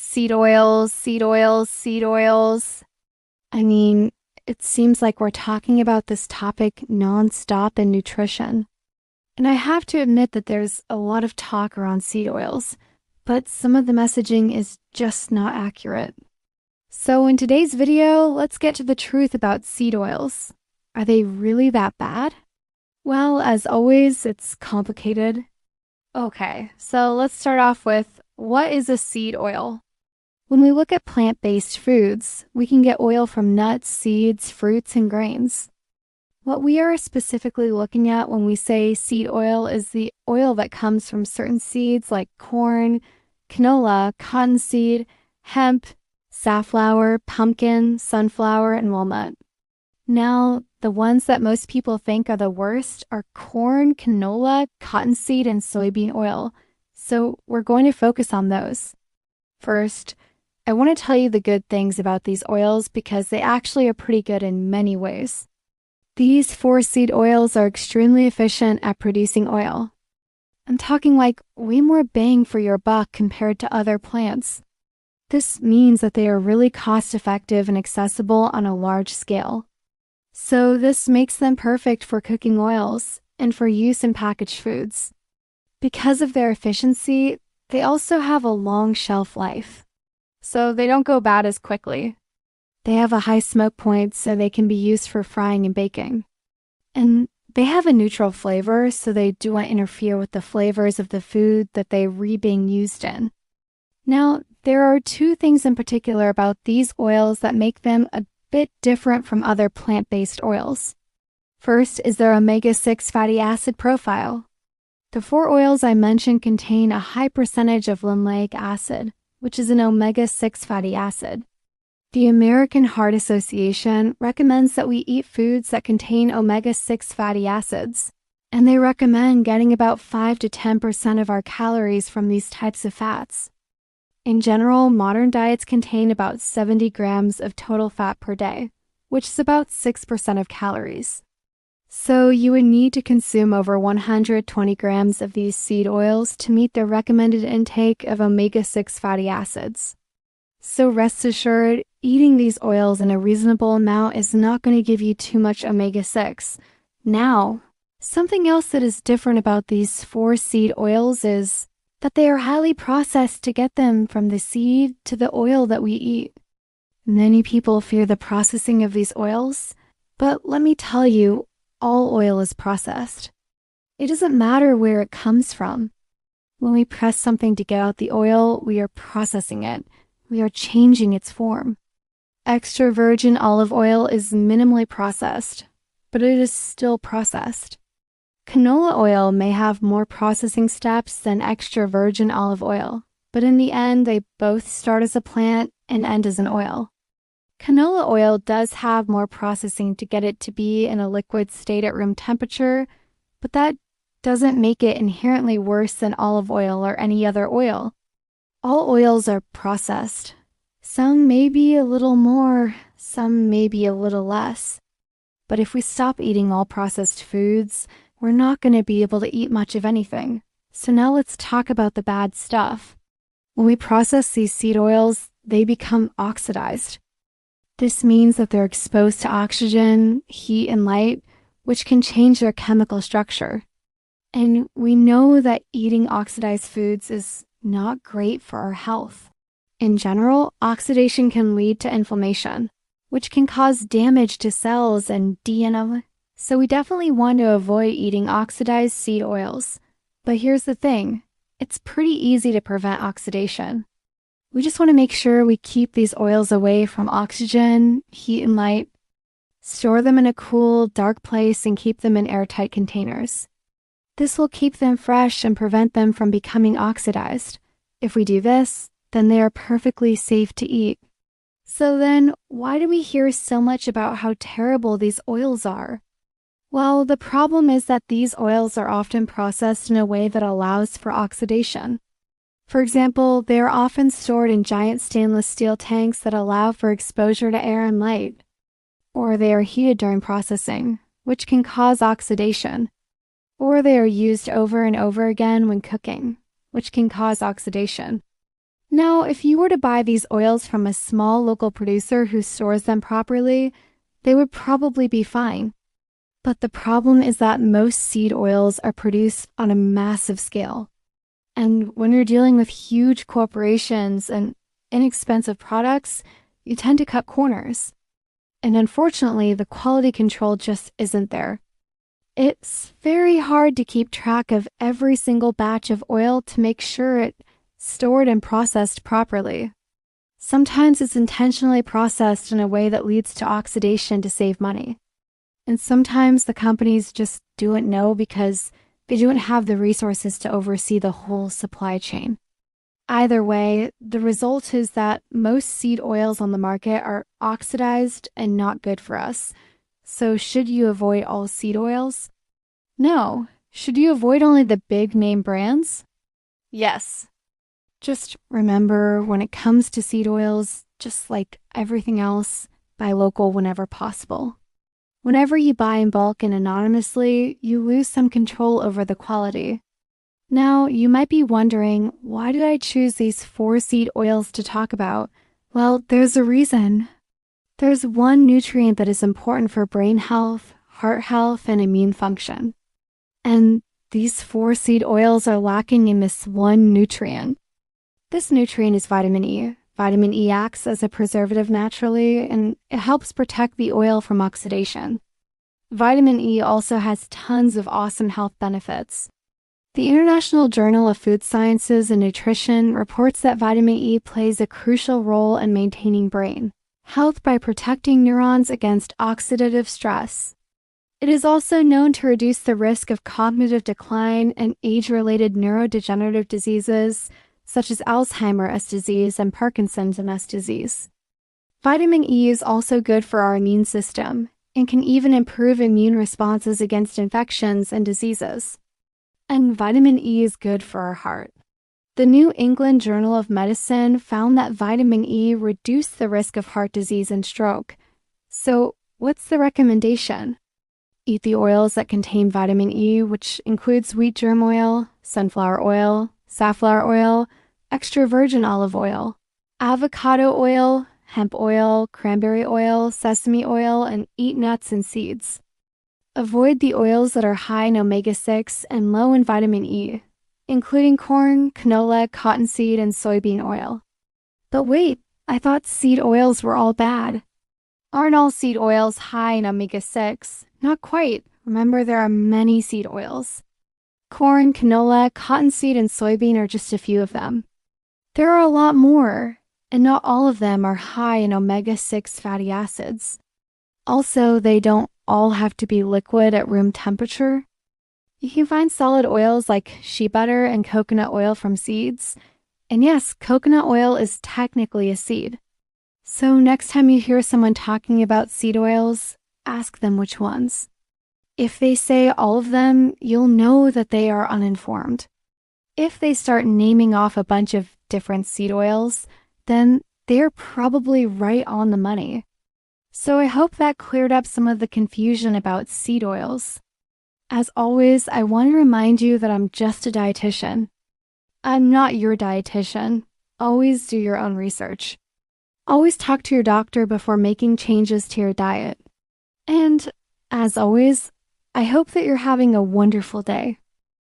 Seed oils, seed oils, seed oils. I mean, it seems like we're talking about this topic nonstop in nutrition. And I have to admit that there's a lot of talk around seed oils, but some of the messaging is just not accurate. So in today's video, let's get to the truth about seed oils. Are they really that bad? Well, as always, it's complicated. Okay, so let's start off with what is a seed oil? When we look at plant-based foods, we can get oil from nuts, seeds, fruits, and grains. What we are specifically looking at when we say seed oil is the oil that comes from certain seeds like corn, canola, cottonseed, hemp, safflower, pumpkin, sunflower, and walnut. Now, the ones that most people think are the worst are corn, canola, cottonseed, and soybean oil. So we're going to focus on those. First, I want to tell you the good things about these oils because they actually are pretty good in many ways. These 4 seed oils are extremely efficient at producing oil. I'm talking like way more bang for your buck compared to other plants. This means that they are really cost-effective and accessible on a large scale. So this makes them perfect for cooking oils and for use in packaged foods. Because of their efficiency, they also have a long shelf life. So they don't go bad as quickly. They have a high smoke point, so they can be used for frying and baking. And they have a neutral flavor, so they do not interfere with the flavors of the food that they're being used in. Now, there are 2 things in particular about these oils that make them a bit different from other plant-based oils. First is their omega-6 fatty acid profile. The 4 oils I mentioned contain a high percentage of linoleic acid, which is an omega-6 fatty acid. The American Heart Association recommends that we eat foods that contain omega-6 fatty acids, and they recommend getting about 5 to 10% of our calories from these types of fats. In general, modern diets contain about 70 grams of total fat per day, which is about 6% of calories. So you would need to consume over 120 grams of these seed oils to meet the recommended intake of omega-6 fatty acids. So rest assured, eating these oils in a reasonable amount is not going to give you too much omega-6. Now, something else that is different about these 4 seed oils is that they are highly processed to get them from the seed to the oil that we eat. Many people fear the processing of these oils, but let me tell you, all oil is processed. It doesn't matter where it comes from. When we press something to get out the oil, we are processing it. We are changing its form. Extra virgin olive oil is minimally processed, but it is still processed. Canola oil may have more processing steps than extra virgin olive oil, but in the end, they both start as a plant and end as an oil. Canola oil does have more processing to get it to be in a liquid state at room temperature, but that doesn't make it inherently worse than olive oil or any other oil. All oils are processed. Some may be a little more, some may be a little less. But if we stop eating all processed foods, we're not going to be able to eat much of anything. So now let's talk about the bad stuff. When we process these seed oils, they become oxidized. This means that they're exposed to oxygen, heat, and light, which can change their chemical structure. And we know that eating oxidized foods is not great for our health. In general, oxidation can lead to inflammation, which can cause damage to cells and DNA. So we definitely want to avoid eating oxidized seed oils. But here's the thing, it's pretty easy to prevent oxidation. We just want to make sure we keep these oils away from oxygen, heat, and light. Store them in a cool, dark place and keep them in airtight containers. This will keep them fresh and prevent them from becoming oxidized. If we do this, then they are perfectly safe to eat. So then, why do we hear so much about how terrible these oils are? Well, the problem is that these oils are often processed in a way that allows for oxidation. For example, they are often stored in giant stainless steel tanks that allow for exposure to air and light. Or they are heated during processing, which can cause oxidation. Or they are used over and over again when cooking, which can cause oxidation. Now, if you were to buy these oils from a small local producer who stores them properly, they would probably be fine. But the problem is that most seed oils are produced on a massive scale. And when you're dealing with huge corporations and inexpensive products, you tend to cut corners. And unfortunately, the quality control just isn't there. It's very hard to keep track of every single batch of oil to make sure it's stored and processed properly. Sometimes it's intentionally processed in a way that leads to oxidation to save money. And sometimes the companies just don't know because they don't have the resources to oversee the whole supply chain. Either way, the result is that most seed oils on the market are oxidized and not good for us. So should you avoid all seed oils? No. Should you avoid only the big name brands? Yes. Just remember, when it comes to seed oils, just like everything else, buy local whenever possible. Whenever you buy in bulk and anonymously, you lose some control over the quality. Now, you might be wondering, why did I choose these 4 seed oils to talk about? Well, there's a reason. There's one nutrient that is important for brain health, heart health, and immune function. And these 4 seed oils are lacking in this one nutrient. This nutrient is vitamin E. Vitamin E acts as a preservative naturally, and it helps protect the oil from oxidation. Vitamin E also has tons of awesome health benefits. The International Journal of Food Sciences and Nutrition reports that vitamin E plays a crucial role in maintaining brain health by protecting neurons against oxidative stress. It is also known to reduce the risk of cognitive decline and age-related neurodegenerative diseases, such as Alzheimer's disease and Parkinson's MS disease. Vitamin E is also good for our immune system and can even improve immune responses against infections and diseases. And vitamin E is good for our heart. The New England Journal of Medicine found that vitamin E reduced the risk of heart disease and stroke. So, what's the recommendation? Eat the oils that contain vitamin E, which includes wheat germ oil, sunflower oil, safflower oil, extra virgin olive oil, avocado oil, hemp oil, cranberry oil, sesame oil, and eat nuts and seeds. Avoid the oils that are high in omega-6 and low in vitamin E, including corn, canola, cottonseed, and soybean oil. But wait, I thought seed oils were all bad. Aren't all seed oils high in omega-6? Not quite. Remember, there are many seed oils. Corn, canola, cottonseed, and soybean are just a few of them. There are a lot more, and not all of them are high in omega-6 fatty acids. Also, they don't all have to be liquid at room temperature. You can find solid oils like shea butter and coconut oil from seeds. And yes, coconut oil is technically a seed. So next time you hear someone talking about seed oils, ask them which ones. If they say all of them, you'll know that they are uninformed. If they start naming off a bunch of different seed oils, then they're probably right on the money. So I hope that cleared up some of the confusion about seed oils. As always, I want to remind you that I'm just a dietitian. I'm not your dietitian. Always do your own research. Always talk to your doctor before making changes to your diet. And, as always, I hope that you're having a wonderful day.